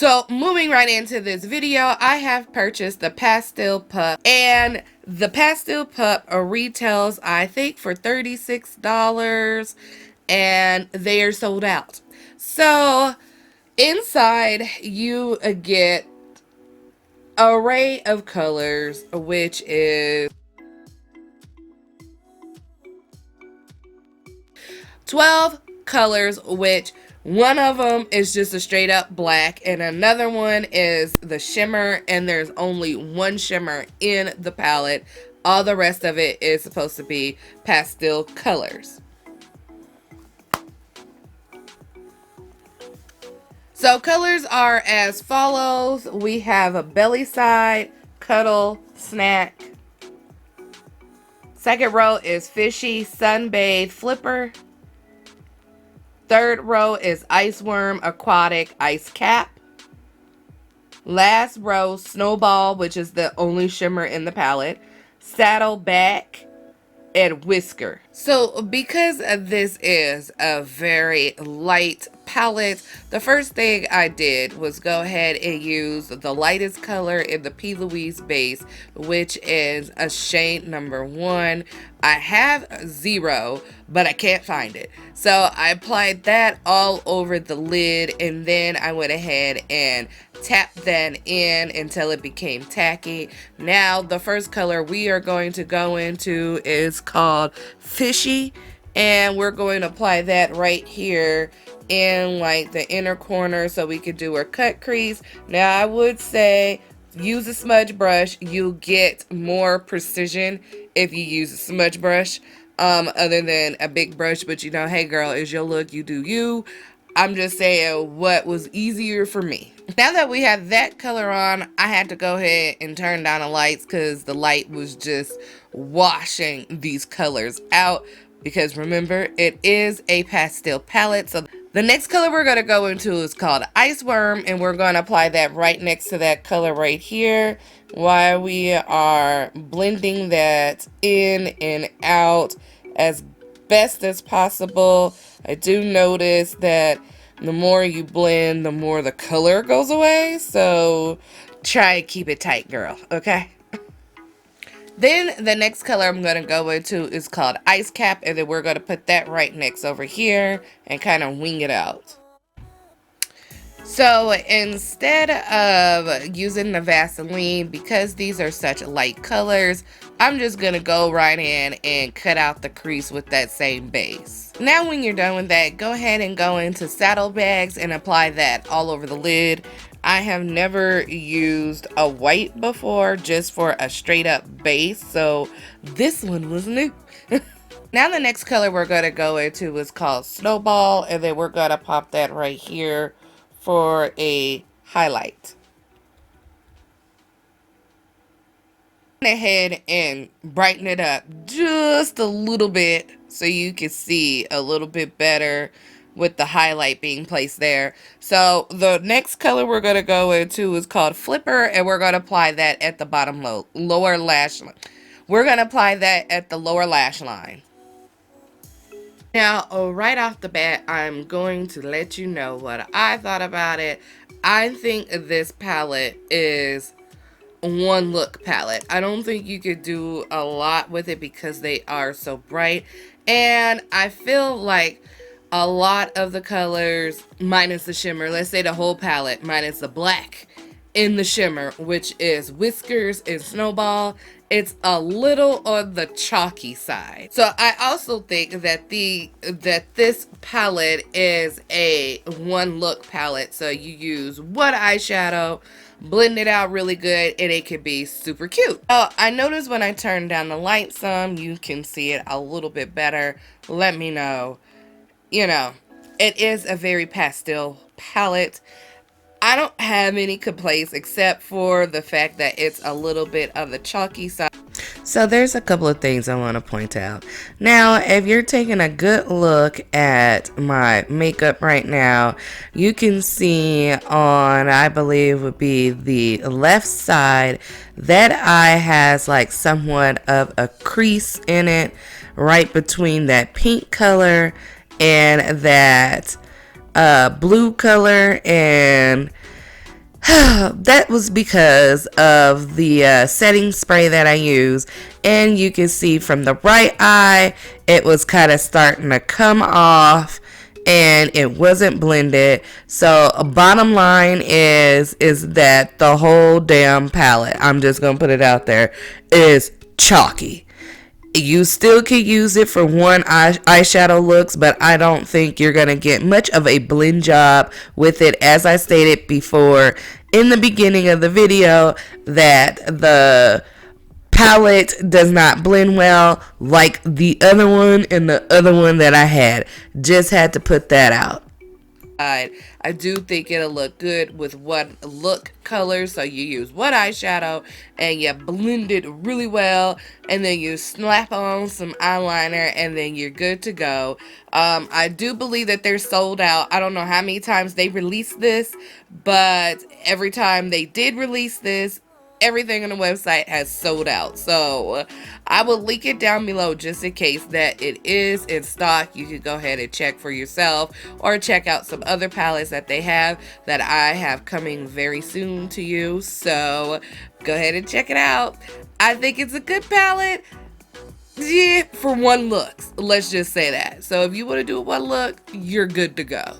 So moving right into this video, I have purchased the Pastel Pup, and the Pastel Pup retails, I think, for $36, and they are sold out. So inside you get an array of colors, which is 12 colors, which one of them is just a straight up black, and another one is the shimmer, and there's only one shimmer in the palette. All the rest of it is supposed to be pastel colors. So colors are as follows. We have a belly side, cuddle, snack. Second row is fishy, sunbathe, flipper. Third row is ice worm, aquatic, ice cap. Last row, snowball, which is the only shimmer in the palette. Saddleback, and whisker. So because this is a very light palette, the first thing I did was go ahead and use the lightest color in the P. Louise base, which is a shade number 1. I have 0, but I can't find it. So I applied that all over the lid, and then I went ahead and tapped that in until it became tacky. Now the first color we are going to go into is called Fishy, and we're going to apply that right here in like the inner corner so we could do our cut crease. Now I would say use a smudge brush. You'll get more precision if you use a smudge brush other than a big brush, but you know, hey girl, it's your look, you do you. I'm just saying what was easier for me. Now that we have that color on, I had to go ahead and turn down the lights because the light was just washing these colors out, because remember, it is a pastel palette. So the next color we're going to go into is called Ice Worm, and we're going to apply that right next to that color right here while we are blending that in and out as best as possible. I do notice that the more you blend, the more the color goes away, so try to keep it tight, girl, okay? Then the next color I'm going to go into is called Ice Cap, and then we're going to put that right next over here and kind of wing it out. So instead of using the Vaseline, because these are such light colors, I'm just going to go right in and cut out the crease with that same base. Now when you're done with that, go ahead and go into Saddlebags and apply that all over the lid. I have never used a white before just for a straight up base, so this one was new. Now the next color we're going to go into is called Snowball, and then we're going to pop that right here for a highlight. Go ahead and brighten it up just a little bit so you can see a little bit better with the highlight being placed there. So the next color we're going to go into is called Flipper, and we're going to apply that at the bottom lower lash line. We're going to apply that at the lower lash line. Now, right off the bat, I'm going to let you know what I thought about it. I think this palette is one look palette. I don't think you could do a lot with it because they are so bright, and I feel like a lot of the colors minus the shimmer, let's say the whole palette minus the black in the shimmer, which is Whiskers and Snowball, it's a little on the chalky side. So I also think that this palette is a one look palette. So you use one eyeshadow, blend it out really good, and it can be super cute. Oh, I noticed when I turn down the light some, you can see it a little bit better. Let me know. You know, it is a very pastel palette. I don't have any complaints except for the fact that it's a little bit of the chalky side. So there's a couple of things I want to point out. Now, if you're taking a good look at my makeup right now, you can see on, I believe would be the left side, that eye has like somewhat of a crease in it right between that pink color and that blue color, and That was because of the setting spray that I use, and you can see from the right eye it was kind of starting to come off and it wasn't blended. So bottom line is that the whole damn palette, I'm just gonna put it out there, is chalky. You still could use it for one eyeshadow looks, but I don't think you're going to get much of a blend job with it. As I stated before in the beginning of the video, that the palette does not blend well like the other one and the other one that I had. Just had to put that out. I do think it'll look good with one look color. So you use one eyeshadow and you blend it really well, and then you slap on some eyeliner, and then you're good to go. I do believe that they're sold out. I don't know how many times they released this, but every time they did release this, everything on the website has sold out. So I will link it down below just in case that it is in stock. You can go ahead and check for yourself, or check out some other palettes that they have that I have coming very soon to you. So go ahead and check it out. I think it's a good palette. Yeah, for one look. Let's just say that. So if you want to do one look, you're good to go.